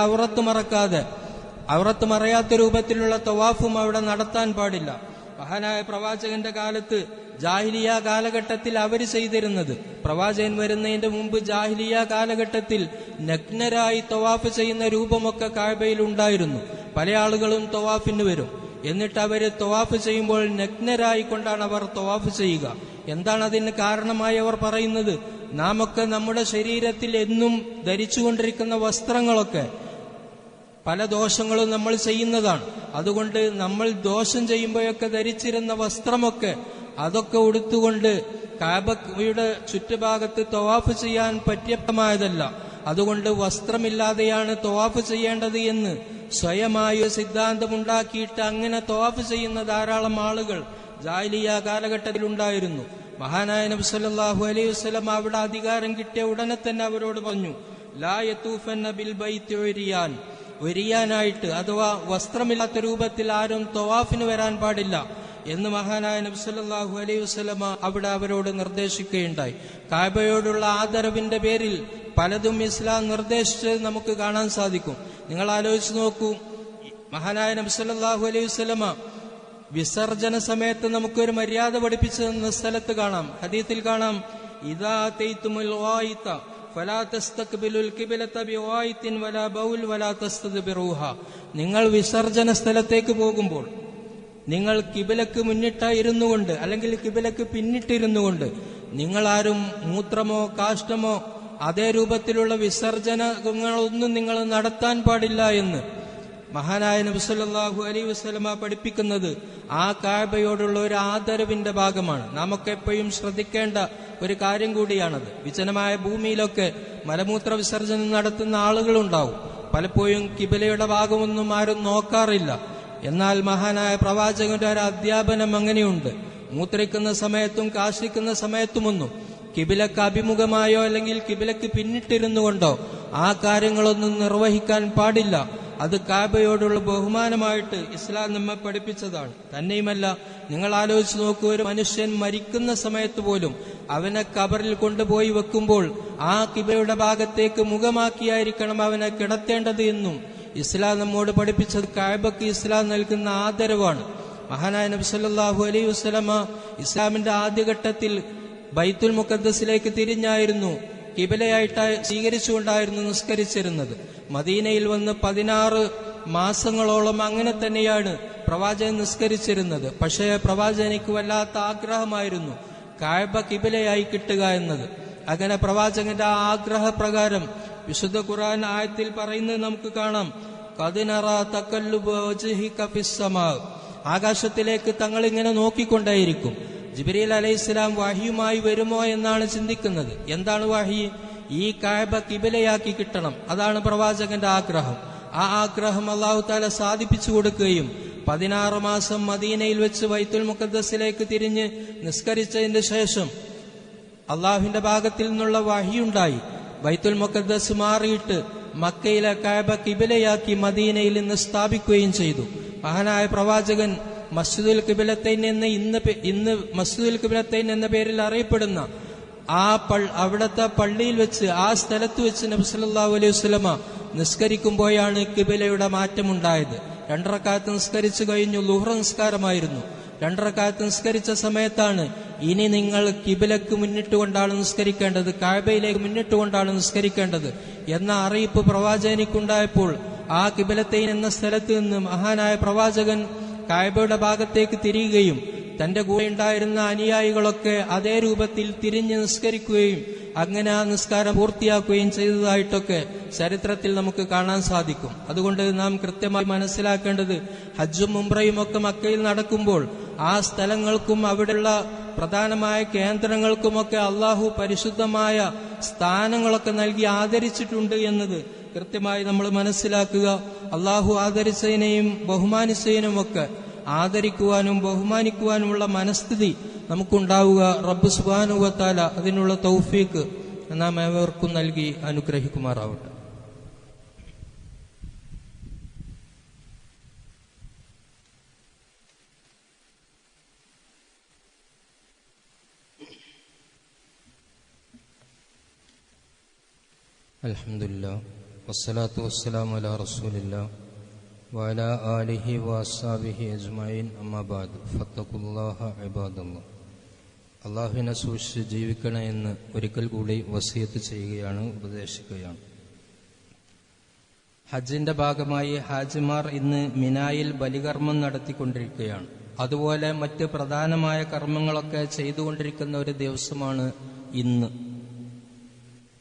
ഔറത്ത് മറയാത്ത രൂപത്തിലുള്ള തവാഫും അവിടെ നടത്താൻ പാടില്ല. മഹാനായ പ്രവാചകന്റെ കാലത്ത് ജാഹിലിയ കാലഘട്ടത്തിൽ അവര് ചെയ്തിരുന്നത്, പ്രവാചകൻ വരുന്നതിന്റെ മുമ്പ് ജാഹിലിയ കാലഘട്ടത്തിൽ നഗ്നരായി തവാഫ് ചെയ്യുന്ന രൂപമൊക്കെ കഅബയിൽ ഉണ്ടായിരുന്നു. പല ആളുകളും തവാഫിന് വരും, എന്നിട്ട് അവര് തവാഫ് ചെയ്യുമ്പോൾ നഗ്നരായി കൊണ്ടാണ് അവർ തവാഫ് ചെയ്യുക. എന്താണ് അതിന് കാരണമായി അവർ പറയുന്നത്? നാമൊക്കെ നമ്മുടെ ശരീരത്തിൽ എന്നും ധരിച്ചുകൊണ്ടിരിക്കുന്ന വസ്ത്രങ്ങളൊക്കെ പല ദോഷങ്ങളും നമ്മൾ ചെയ്യുന്നതാണ്. അതുകൊണ്ട് നമ്മൾ ദോഷം ചെയ്യുമ്പോഴൊക്കെ ധരിച്ചിരുന്ന വസ്ത്രമൊക്കെ അതൊക്കെ ഉടുത്തുകൊണ്ട് കഅബയുടെ ചുറ്റുഭാഗത്ത് തവാഫ് ചെയ്യാൻ പര്യാപ്തമായതല്ല. അതുകൊണ്ട് വസ്ത്രമില്ലാതെയാണ് തവാഫ് ചെയ്യേണ്ടത് എന്ന് സ്വയമായ സിദ്ധാന്തമുണ്ടാക്കിയിട്ട് അങ്ങനെ തവാഫ് ചെയ്യുന്ന ധാരാളം ആളുകൾ ജാഹിലിയ കാലഘട്ടത്തിലുണ്ടായിരുന്നു. മഹാനായ നബി സല്ലല്ലാഹു അലൈഹി വസല്ലം അവിടെ അധികാരം കിട്ടിയ ഉടനെ തന്നെ അവരോട് പറഞ്ഞു, ലാ യതൂഫന്ന ബിൽ ബൈത്തി ഒരിയാനായിട്ട് അഥവാ വസ്ത്രമില്ലാത്ത രൂപത്തിൽ ആരും തവാഫിന് വരാൻ പാടില്ല എന്ന് മഹാനായ നബി സല്ലല്ലാഹു അലൈഹി വസല്ലം അവിടെ അവരോട് നിർദ്ദേശിക്കുകയുണ്ടായി. കഅബയോടുള്ള ആദരവിന്റെ പേരിൽ പലതും ഇസ്ലാം നിർദ്ദേശിച്ചത് നമുക്ക് കാണാൻ സാധിക്കും. നിങ്ങൾ ആലോചിച്ച് നോക്കൂ, മഹാനായ നബി സല്ലല്ലാഹു അലൈഹി വസല്ലം വിസർജന സമയത്ത് നമുക്കൊരു മര്യാദ പഠിപ്പിച്ചെന്ന സ്ഥലത്ത് കാണാം, ഹദീസിൽ കാണാം, ഇദാ തൈതുമുൽ ഗായിത ഫലാ തസ്തഖ്ബിലുൽ ഖിബ്ലത ബിഗായിത്തിൻ വലാ ബൗൽ വലാ തസ്തദ്ബിറുഹ. നിങ്ങൾ വിസർജന സ്ഥലത്തേക്ക് പോകുമ്പോൾ നിങ്ങൾ കിബിലക്ക് മുന്നിട്ടായിരുന്നു കൊണ്ട് അല്ലെങ്കിൽ കിബിലക്ക് പിന്നിട്ടിരുന്നു കൊണ്ട് നിങ്ങളാരും മൂത്രമോ കാഷ്ടമോ അതേ രൂപത്തിലുള്ള വിസർജനങ്ങളൊന്നും നിങ്ങൾ നടത്താൻ പാടില്ല എന്ന് മഹാനായ നബി സല്ലല്ലാഹു അലൈഹി വസല്ലമ പഠിപ്പിക്കുന്നത് ആ കഅബയോടുള്ള ഒരു ആദരവിന്റെ ഭാഗമാണ്. നാമൊക്കെ എപ്പോഴും ശ്രദ്ധിക്കേണ്ട ഒരു കാര്യം കൂടിയാണത്. വിജനമായ ഭൂമിയിലൊക്കെ മലമൂത്ര വിസർജനം നടത്തുന്ന ആളുകളുണ്ടാവും. പലപ്പോഴും കിബിലയുടെ ഭാഗമൊന്നും ആരും നോക്കാറില്ല. എന്നാൽ മഹാനായ പ്രവാചകന്റെ ഒരു അധ്യാപനം അങ്ങനെയുണ്ട്. മൂത്രിക്കുന്ന സമയത്തും കാശിക്കുന്ന സമയത്തുമൊന്നും കിബിലക്ക് അഭിമുഖമായോ അല്ലെങ്കിൽ കിബിലക്ക് പിന്നിട്ടിരുന്നു കൊണ്ടോ ആ കാര്യങ്ങളൊന്നും നിർവഹിക്കാൻ പാടില്ല. അത് കാബയോടുള്ള ബഹുമാനമായിട്ട് ഇസ്ലാം നമ്മെ പഠിപ്പിച്ചതാണ്. തന്നെയുമല്ല, നിങ്ങൾ ആലോചിച്ച് നോക്കൂ, ഒരു മനുഷ്യൻ മരിക്കുന്ന സമയത്ത് പോലും അവനെ ഖബറിൽ കൊണ്ടുപോയി വെക്കുമ്പോൾ ആ കിബയുടെ ഭാഗത്തേക്ക് മുഖമാക്കിയായിരിക്കണം അവനെ കിടത്തേണ്ടത് എന്നും ഇസ്ലാം നമ്മോട് പഠിപ്പിച്ചത് കഅബക്ക് ഇസ്ലാം നൽകുന്ന ആദരവാണ്. മഹാനായ നബി സല്ലല്ലാഹു അലൈഹി വസല്ലമ ഇസ്ലാമിന്റെ ആദ്യഘട്ടത്തിൽ ബൈത്തുൽ മുഖദ്ദസിലേക്ക് തിരിഞ്ഞായിരുന്നു കിബിലയായിട്ട് സ്വീകരിച്ചുകൊണ്ടായിരുന്നു നിസ്കരിച്ചിരുന്നത്. മദീനയിൽ വന്ന് 16 മാസങ്ങളോളം അങ്ങനെ തന്നെയാണ് പ്രവാചകൻ നിസ്കരിച്ചിരുന്നത്. പക്ഷേ പ്രവാചകനിക്ക് വല്ലാത്ത ആഗ്രഹമായിരുന്നു കഅബ കിബിലയായി കിട്ടുക എന്നത്. അങ്ങനെ പ്രവാചകന്റെ ആ ആഗ്രഹപ്രകാരം വിശുദ്ധ ഖുർആൻ ആയത്തിൽ പറയുന്നത് നമുക്ക് കാണാം. ഖദ് നറാ തഖല്ലുബ വജ്ഹിക ഫിസ്സമാ. ആകാശത്തിലേക്ക് തങ്ങൾ ഇങ്ങനെ നോക്കിക്കൊണ്ടേയിരിക്കും. ജിബ്രീൽ അലൈഹിസ്സലാം വഹിയുമായി വരുമോ എന്നാണ് ചിന്തിക്കുന്നത്. എന്താണ് വഹി? ഈ കഅബ കിബിലയാക്കി കിട്ടണം. അതാണ് പ്രവാചകന്റെ ആഗ്രഹം. ആ ആഗ്രഹം അല്ലാഹു തആല സാധിപ്പിച്ചു കൊടുക്കുകയും 16 മാസം മദീനയിൽ വെച്ച് ബൈത്തുൽ മുഖദ്ദസിലേക്ക് തിരിഞ്ഞ് നിസ്കരിച്ചതിന്റെ ശേഷം അള്ളാഹുവിന്റെ ഭാഗത്തിൽ നിന്നുള്ള വഹിയുണ്ടായി. ബൈത്തുൽ മുഖദ്ദസ് മാറിയിട്ട് മക്കയിലെ കഅബ കിബിലയാക്കി മദീനയിൽ നിന്ന് സ്ഥാപിക്കുകയും ചെയ്തു. മഹാനായ പ്രവാചകൻ മസ്ജിദുൽ ഖിബ്ലത്തൈൻ എന്ന് ഇന്ന് മസ്ജിദുൽ ഖിബ്ലത്തൈൻ എന്ന പേരിൽ അറിയപ്പെടുന്ന അവിടുത്തെ പള്ളിയിൽ വെച്ച് ആ സ്ഥലത്ത് വെച്ച് നബി സല്ലല്ലാഹു അലൈഹി വസല്ലമ നിസ്കരിക്കുമ്പോഴാണ് കിബിലയുടെ മാറ്റമുണ്ടായത്. 2 റക്അത്ത് നിസ്കരിച്ചു കഴിഞ്ഞു. ളുഹ്ർ നിസ്കാരമായിരുന്നു. 2 റക്അത്ത് നിസ്കരിച്ച സമയത്താണ് ഇനി നിങ്ങൾ കിബിലക്ക് മുന്നിട്ടുകൊണ്ടാണ് നിസ്കരിക്കേണ്ടത്, കഅബയിലേക്ക് മുന്നിട്ടുകൊണ്ടാണ് നിസ്കരിക്കേണ്ടത് എന്ന അറിയിപ്പ് പ്രവാചകനിക്കുണ്ടായപ്പോൾ ആ ഖിബ്ലത്തൈൻ എന്ന സ്ഥലത്ത് നിന്ന് മഹാനായ പ്രവാചകൻ കഅബയുടെ ഭാഗത്തേക്ക് തിരിയുകയും തന്റെ കൂടെ ഉണ്ടായിരുന്ന അനുയായികളൊക്കെ അതേ രൂപത്തിൽ തിരിഞ്ഞ് നിസ്കരിക്കുകയും അങ്ങനെ ആ നിസ്കാരം പൂർത്തിയാക്കുകയും ചെയ്തതായിട്ടൊക്കെ ചരിത്രത്തിൽ നമുക്ക് കാണാൻ സാധിക്കും. അതുകൊണ്ട് നാം കൃത്യമായി മനസ്സിലാക്കേണ്ടത്, ഹജ്ജും ഉംറയും ഒക്കെ മക്കയിൽ നടക്കുമ്പോൾ ആ സ്ഥലങ്ങൾക്കും അവിടെയുള്ള പ്രധാനമായ കേന്ദ്രങ്ങൾക്കുമൊക്കെ അള്ളാഹു പരിശുദ്ധമായ സ്ഥാനങ്ങളൊക്കെ നൽകി ആദരിച്ചിട്ടുണ്ട് എന്നത് കൃത്യമായി നമ്മൾ മനസ്സിലാക്കുക. അള്ളാഹു ആദരിച്ചതിനെയും ബഹുമാനിച്ചതിനുമൊക്കെ ആദരിക്കുവാനും ബഹുമാനിക്കുവാനുമുള്ള മനസ്ഥിതി നമുക്കുണ്ടാവുക. റബ്ബ് സുബ്ഹാനഹു വ തആല അതിനുള്ള തൗഫീഖ് നാം ഏവർക്കും നൽകി അനുഗ്രഹിക്കുമാറാവട്ടെ. അൽഹംദുലില്ലാഹ് വസ്സലാത്തു വസ്സലാമു അലാ റസൂലില്ലാഹ് വഅലാ ആലിഹി വഅസ്ഹാബിഹി അജ്മഈൻ. അമ്മാ ബഅദ്. ഫത്തഖുല്ലാഹ ഇബാദല്ലാഹ്. അല്ലാഹുവിനെ സൂക്ഷിച്ച് ജീവിക്കണേ എന്ന് ഒരിക്കൽ കൂടി വസിയത്ത് ചെയ്യുകയാണ്, ഉപദേശിക്കുകയാണ്. ഹജ്ജിന്റെ ഭാഗമായി ഹാജിമാർ ഇന്ന് മിനായിൽ ബലികർമ്മം നടത്തിക്കൊണ്ടിരിക്കുകയാണ്. അതുപോലെ മറ്റ് പ്രധാനമായ കർമ്മങ്ങളൊക്കെ ചെയ്തുകൊണ്ടിരിക്കുന്ന ഒരു ദിവസമാണ് ഇന്ന്.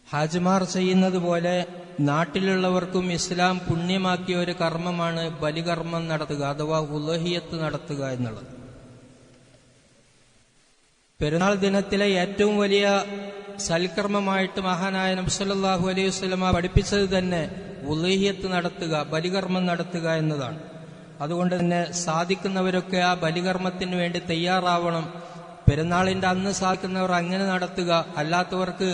ഹാജിമാർ ചെയ്യുന്നത് പോലെ നാട്ടിലുള്ളവർക്കും ഇസ്ലാം പുണ്യമാക്കിയ ഒരു കർമ്മമാണ് ബലികർമ്മം നടത്തുക അഥവാ ഉളഹിയത്ത് നടത്തുക എന്നുള്ളത്. പെരുന്നാൾ ദിനത്തിലെ ഏറ്റവും വലിയ സൽക്കർമ്മമായിട്ട് മഹാനായ നബി സല്ലല്ലാഹു അലൈഹി വസല്ലമ പഠിപ്പിച്ചത് തന്നെ ഉളഹിയത്ത് നടത്തുക, ബലികർമ്മം നടത്തുക എന്നതാണ്. അതുകൊണ്ട് തന്നെ സാധിക്കുന്നവരൊക്കെ ആ ബലികർമ്മത്തിന് വേണ്ടി തയ്യാറാവണം. പെരുന്നാളിന്റെ അന്ന് സാധിക്കുന്നവർ അങ്ങനെ നടത്തുക. അല്ലാത്തവർക്ക്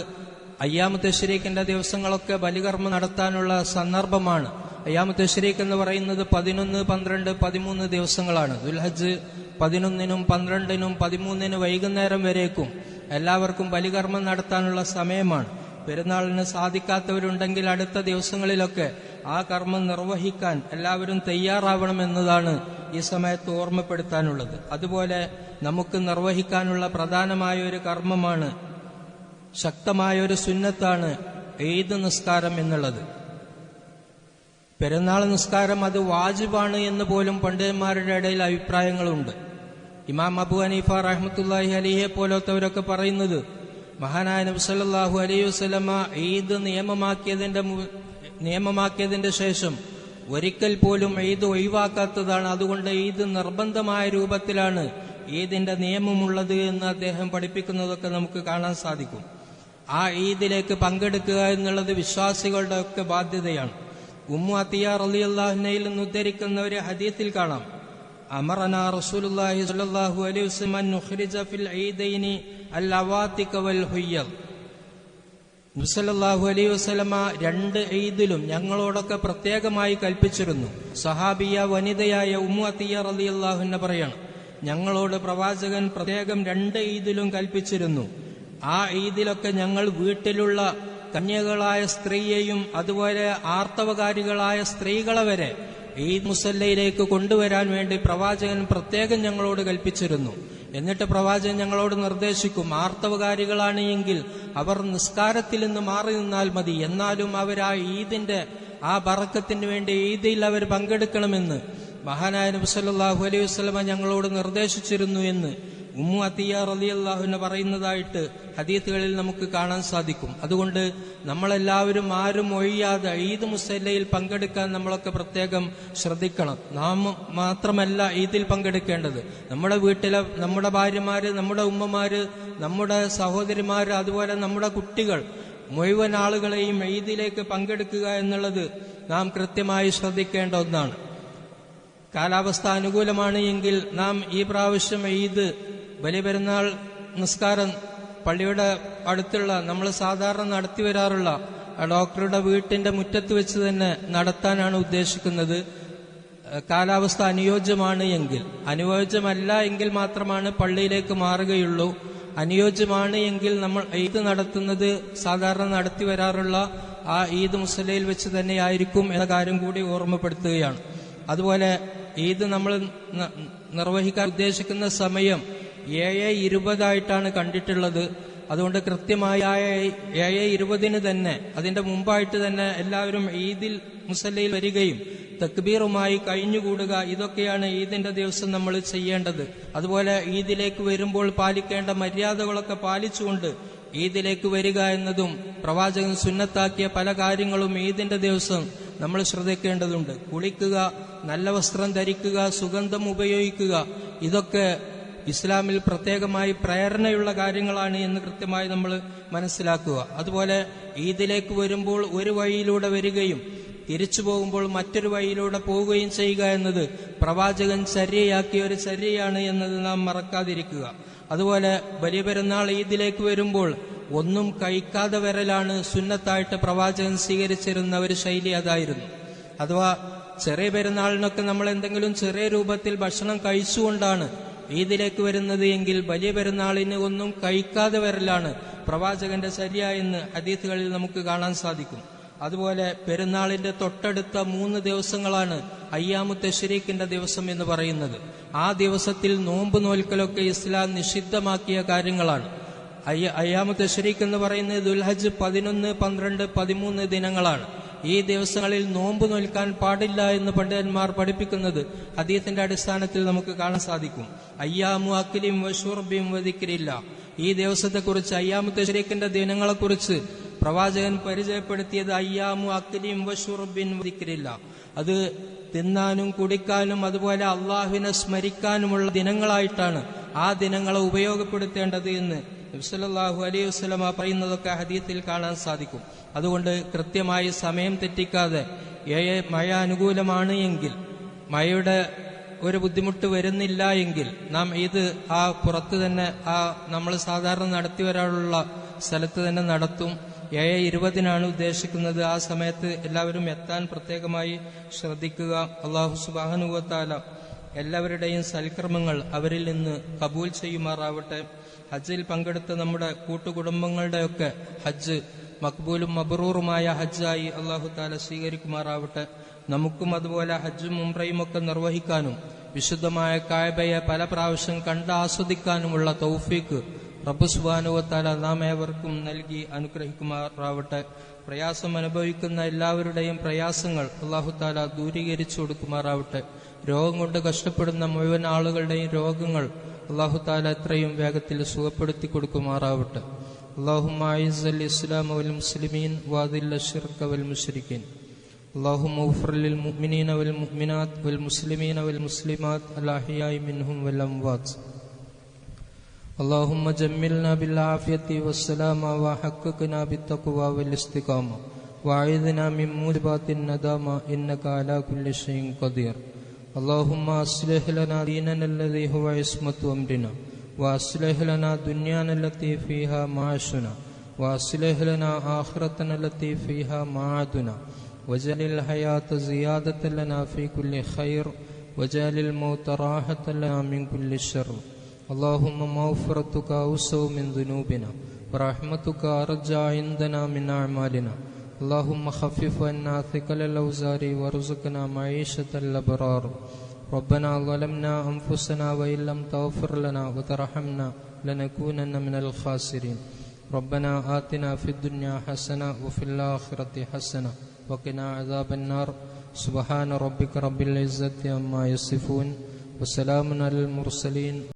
അയ്യാമു തശ്രീഖിന്റെ ദിവസങ്ങളൊക്കെ ബലികർമ്മം നടത്താനുള്ള സന്ദർഭമാണ്. അയ്യാമു തശ്രീഖ് എന്ന് പറയുന്നത് 11, 12, 13 ദിവസങ്ങളാണ്. ദുൽഹജ്ജ് 11-നും 12-നും 13-നും വൈകുന്നേരം വരേക്കും എല്ലാവർക്കും ബലികർമ്മം നടത്താനുള്ള സമയമാണ്. പെരുന്നാളിന് സാധിക്കാത്തവരുണ്ടെങ്കിൽ അടുത്ത ദിവസങ്ങളിലൊക്കെ ആ കർമ്മം നിർവഹിക്കാൻ എല്ലാവരും തയ്യാറാവണമെന്നതാണ് ഈ സമയത്ത് ഓർമ്മപ്പെടുത്താനുള്ളത്. അതുപോലെ നമുക്ക് നിർവഹിക്കാനുള്ള പ്രധാനമായ ഒരു കർമ്മമാണ്, ശക്തമായ ഒരു സുന്നത്താണ് ഈദ് നിസ്കാരം എന്നുള്ളത്. പെരുന്നാൾ നിസ്കാരം അത് വാജിബാണ് എന്ന് പോലും പണ്ഡിതന്മാരുടെ ഇടയിൽ അഭിപ്രായങ്ങളുണ്ട്. ഇമാം അബൂ ഹനീഫ റഹ്മത്തുള്ളാഹി അലൈഹിയെ പോലത്തവരൊക്കെ പറയുന്നത്, മഹാനായ നബി സല്ലല്ലാഹു അലൈഹി വസല്ലമ ഈദ് നിയമമാക്കിയതിന്റെ ശേഷം ഒരിക്കൽ പോലും ഈദ് ഒഴിവാക്കാത്തതാണ്. അതുകൊണ്ട് ഈദ് നിർബന്ധമായ രൂപത്തിലാണ് ഈദിന്റെ നിയമമുള്ളത് എന്ന് അദ്ദേഹം പഠിപ്പിക്കുന്നതൊക്കെ നമുക്ക് കാണാൻ സാധിക്കും. ആ ഈദിലേക്ക് പങ്കെടുക്കുക എന്നുള്ളത് വിശ്വാസികളുടെ ഒക്കെ ബാധ്യതയാണ്. ഉമ്മു അത്തിയ റളിയല്ലാഹു അൻഹയിൽ നിന്ന് ഉദ്ധരിക്കുന്ന ഒരു ഹദീസിൽ കാണാം, അമറനാ റസൂലുള്ളാഹി സ്വല്ലല്ലാഹു അലൈഹി വസല്ലം അൻ നുഖ്രിജ ഫിൽ ഈദൈനി അൽ അവാതിക വൽ ഹുയ്യൽ. നബി സല്ലല്ലാഹു അലൈഹി വസല്ലമ 2 ഈദിലും ഞങ്ങളോടൊക്കെ പ്രത്യേകമായി കൽപ്പിച്ചിരുന്നു. സഹാബിയ വനിതയായ ഉമ്മു അത്തിയ റളിയല്ലാഹു അൻഹ പറയാണ്, ഞങ്ങളോട് പ്രവാചകൻ പ്രത്യേകം 2 ഈദിലും കൽപ്പിച്ചിരുന്നു. ആ ഈദിലൊക്കെ ഞങ്ങൾ വീട്ടിലുള്ള കന്യകളായ സ്ത്രീയെയും അതുപോലെ ആർത്തവകാരികളായ സ്ത്രീകളെ വരെ ഈദ് മുസല്ലയിലേക്ക് കൊണ്ടുവരാൻ വേണ്ടി പ്രവാചകൻ പ്രത്യേകം ഞങ്ങളോട് കൽപ്പിച്ചിരുന്നു. എന്നിട്ട് പ്രവാചകൻ ഞങ്ങളോട് നിർദ്ദേശിക്കും, ആർത്തവകാരികളാണ് എങ്കിൽ അവർ നിസ്കാരത്തിൽ നിന്ന് മാറി നിന്നാൽ മതി, എന്നാലും അവർ ആ ഈദിന്റെ ആ ബറക്കത്തിന് വേണ്ടി ഈദിൽ അവർ പങ്കെടുക്കണമെന്ന് മഹാനായ നബി സല്ലല്ലാഹു അലൈഹി വസല്ലമ ഞങ്ങളോട് നിർദ്ദേശിച്ചിരുന്നു എന്ന് ഉമ്മു അത്തിയ റളിയല്ലാഹു അൻഹ പറയുന്നതായിട്ട് ഹദീസുകളിൽ നമുക്ക് കാണാൻ സാധിക്കും. അതുകൊണ്ട് നമ്മളെല്ലാവരും ആരും ഒഴിയാതെ ഈദ് മുസല്ലയിൽ പങ്കെടുക്കാൻ നമ്മളൊക്കെ പ്രത്യേകം ശ്രദ്ധിക്കണം. നാം മാത്രമല്ല ഈദിൽ പങ്കെടുക്കേണ്ടത്, നമ്മുടെ വീട്ടിലെ നമ്മുടെ ഭാര്യമാര്, നമ്മുടെ ഉമ്മമാര്, നമ്മുടെ സഹോദരിമാര്, അതുപോലെ നമ്മുടെ കുട്ടികൾ, മുഴുവൻ ആളുകളെയും ഈദിലേക്ക് പങ്കെടുക്കുക എന്നുള്ളത് നാം കൃത്യമായി ശ്രദ്ധിക്കേണ്ട ഒന്നാണ്. കാലാവസ്ഥ അനുകൂലമാണ് എങ്കിൽ നാം ഈ പ്രാവശ്യം ഈദ് വലിയ പെരുന്നാൾ നിസ്കാരം പള്ളിയുടെ അടുത്തുള്ള നമ്മൾ സാധാരണ നടത്തി വരാറുള്ള ഡോക്ടറുടെ വീട്ടിന്റെ മുറ്റത്ത് വെച്ച് തന്നെ നടത്താനാണ് ഉദ്ദേശിക്കുന്നത്. കാലാവസ്ഥ അനുയോജ്യമാണ് എങ്കിൽ. അനുയോജ്യമല്ല എങ്കിൽ മാത്രമാണ് പള്ളിയിലേക്ക് മാറുകയുള്ളൂ. അനുയോജ്യമാണ് എങ്കിൽ നമ്മൾ ഈദ് നടത്തുന്നത് സാധാരണ നടത്തി വരാറുള്ള ആ ഈദ് മുസല്ലയിൽ വെച്ച് തന്നെ ആയിരിക്കും എന്ന കാര്യം കൂടി ഓർമ്മപ്പെടുത്തുകയാണ്. അതുപോലെ ഈദ് നമ്മൾ നിർവഹിക്കാൻ ഉദ്ദേശിക്കുന്ന സമയം 7:20 കണ്ടിട്ടുള്ളത്. അതുകൊണ്ട് കൃത്യമായ 7:20 തന്നെ, അതിന്റെ മുമ്പായിട്ട് തന്നെ എല്ലാവരും ഈദിൽ മുസല്ലയിൽ വരികയും തക്ബീറുമായി കഴിഞ്ഞുകൂടുക, ഇതൊക്കെയാണ് ഈദിന്റെ ദിവസം നമ്മൾ ചെയ്യേണ്ടത്. അതുപോലെ ഈദിലേക്ക് വരുമ്പോൾ പാലിക്കേണ്ട മര്യാദകളൊക്കെ പാലിച്ചുകൊണ്ട് ഈദിലേക്ക് വരിക എന്നതും പ്രവാചകൻ സുന്നത്താക്കിയ പല കാര്യങ്ങളും ഈദിന്റെ ദിവസം നമ്മൾ ശ്രദ്ധിക്കേണ്ടതുണ്ട്. കുളിക്കുക, നല്ല വസ്ത്രം ധരിക്കുക, സുഗന്ധം ഉപയോഗിക്കുക, ഇതൊക്കെ ഇസ്ലാമിൽ പ്രത്യേകമായി പ്രേരണയുള്ള കാര്യങ്ങളാണ് എന്ന് കൃത്യമായി നമ്മൾ മനസ്സിലാക്കുക. അതുപോലെ ഈദിലേക്ക് വരുമ്പോൾ ഒരു വഴിയിലൂടെ വരികയും തിരിച്ചു പോകുമ്പോൾ മറ്റൊരു വഴിയിലൂടെ പോവുകയും ചെയ്യുക എന്നത് പ്രവാചകൻ ചര്യയാക്കിയ ഒരു ചര്യയാണ് എന്നത് നാം മറക്കാതിരിക്കുക. അതുപോലെ വലിയ പെരുന്നാൾ ഈദിലേക്ക് വരുമ്പോൾ ഒന്നും കഴിക്കാതെ വരലാണ് സുന്നത്തായിട്ട് പ്രവാചകൻ സ്വീകരിച്ചിരുന്ന ഒരു ശൈലി അതായിരുന്നു. അഥവാ ചെറിയ പെരുന്നാളിനൊക്കെ നമ്മൾ എന്തെങ്കിലും ചെറിയ രൂപത്തിൽ ഭക്ഷണം കഴിച്ചുകൊണ്ടാണ് ഈദിലേക്ക് വരുന്നത് എങ്കിൽ വലിയ പെരുന്നാളിന് ഒന്നും കഴിക്കാതെ വരലാണ് പ്രവാചകന്റെ ചര്യ എന്ന് ഹദീസുകളിൽ നമുക്ക് കാണാൻ സാധിക്കും. അതുപോലെ പെരുന്നാളിന്റെ തൊട്ടടുത്ത 3 ദിവസങ്ങളാണ് അയ്യാമു തശ്രീഖിന്റെ ദിവസം എന്ന് പറയുന്നത്. ആ ദിവസത്തിൽ നോമ്പ് നോൽക്കലൊക്കെ ഇസ്ലാം നിഷിദ്ധമാക്കിയ കാര്യങ്ങളാണ്. അയ്യാമു തശ്രീഖ് എന്ന് പറയുന്നത് ദുൽഹജ്ജ് 11, 12, 13 ദിനങ്ങളാണ്. ഈ ദിവസങ്ങളിൽ നോമ്പ് നോൽക്കാൻ പാടില്ല എന്ന് പണ്ഡിതന്മാർ പഠിപ്പിക്കുന്നത് ഹദീസിന്റെ അടിസ്ഥാനത്തിൽ നമുക്ക് കാണാൻ സാധിക്കും. അയ്യാമു അക്ലിം വശുർബിം വദിക്രില്ല, ഈ ദിവസത്തെക്കുറിച്ച് അയ്യാമു തശ്രീഖിന്റെ ദിനങ്ങളെക്കുറിച്ച് പ്രവാചകൻ പരിചയപ്പെടുത്തിയത് അയ്യാമു അക്ലിം വശുർബിൻ വദിക്രില്ല, അത് തിന്നാനും കുടിക്കാനും അതുപോലെ അള്ളാഹുവിനെ സ്മരിക്കാനുമുള്ള ദിനങ്ങളായിട്ടാണ് ആ ദിനങ്ങളെ ഉപയോഗപ്പെടുത്തേണ്ടത് എന്ന് നബി സല്ലല്ലാഹു അലൈഹി വസല്ലമ പറയുന്നതൊക്കെ ഹദീസിൽ കാണാൻ സാധിക്കും. അതുകൊണ്ട് കൃത്യമായി സമയം തെറ്റിക്കാതെ, മഴ അനുകൂലമാണ് എങ്കിൽ, മഴയുടെ ഒരു ബുദ്ധിമുട്ട് വരുന്നില്ല എങ്കിൽ നാം ഇത് ആ പുറത്ത് തന്നെ നമ്മൾ സാധാരണ നടത്തി വരാനുള്ള സ്ഥലത്ത് തന്നെ നടത്തും. 7:20 ഉദ്ദേശിക്കുന്നത്. ആ സമയത്ത് എല്ലാവരും എത്താൻ പ്രത്യേകമായി ശ്രദ്ധിക്കുക. അല്ലാഹു സുബ്ഹാനഹു വ തആല എല്ലാവരുടെയും സൽക്കർമ്മങ്ങൾ അവരിൽ നിന്ന് കബൂൽ ചെയ്യുമാറാവട്ടെ. ഹജ്ജിൽ പങ്കെടുത്ത നമ്മുടെ കൂട്ടുകുടുംബങ്ങളുടെയൊക്കെ ഹജ്ജ് മക്ബൂലും മബ്റൂറുമായ ഹജ്ജായി അല്ലാഹു തആല സ്വീകരിക്കുമാറാവട്ടെ. നമുക്കും അതുപോലെ ഹജ്ജും ഉംറയും ഒക്കെ നിർവഹിക്കാനും വിശുദ്ധമായ കഅബയെ പല പ്രാവശ്യം കണ്ട് ആസ്വദിക്കാനുമുള്ള തൗഫീഖ് റബ്ബ് സുബ്ഹാനഹു വ തആല നാം ഏവർക്കും നൽകി അനുഗ്രഹിക്കുമാറാവട്ടെ. പ്രയാസം അനുഭവിക്കുന്ന എല്ലാവരുടെയും പ്രയാസങ്ങൾ അല്ലാഹു തആല ദൂരീകരിച്ചു കൊടുക്കുമാറാവട്ടെ. രോഗം കൊണ്ട് കഷ്ടപ്പെടുന്ന മുഴുവൻ ആളുകളുടെയും രോഗങ്ങൾ അല്ലാഹു തആല എത്രയും വേഗത്തിൽ സുഖപ്പെടുത്തി കൊടുക്കുമാറാവട്ടെ. അല്ലാഹുമ്മ അഇസ്സൽ ഇസ്ലാമ വൽ മുസ്ലിമീൻ വഅദില്ല ശിർക വൽ മുശ്രിക്കീൻ اللهم اغفر للمؤمنين والمؤمنات والمسلمين والمسلمات الأحياء منهم والأموات. اللهم جملنا بالعافية والسلامة وحققنا بالتقوى والاستقامة وأعذنا من موجبات الندامة إنك على كل شيء قدير. اللهم أصلح لنا ديننا الذي هو عصمة أمرنا وأصلح لنا دنيانا التي فيها معاشنا وأصلح لنا آخرتنا التي فيها معادنا واجعل الحياة زيادة لنا في كل خير واجعل الموت راحة لنا من كل شر. اللهم مغفرتك أوسع من ذنوبنا ورحمتك أرجى عندنا من أعمالنا. اللهم خفف عنا ثقل الأوزار وارزقنا معيشة الأبرار. ربنا ظلمنا أنفسنا وإن لم تغفر لنا وترحمنا لنكونن من الخاسرين. ربنا آتنا في الدنيا حسنة وفي الآخرة حسنة وقنا عذاب النار. سبحان ربك رب العزة عما يصفون وسلام على المرسلين.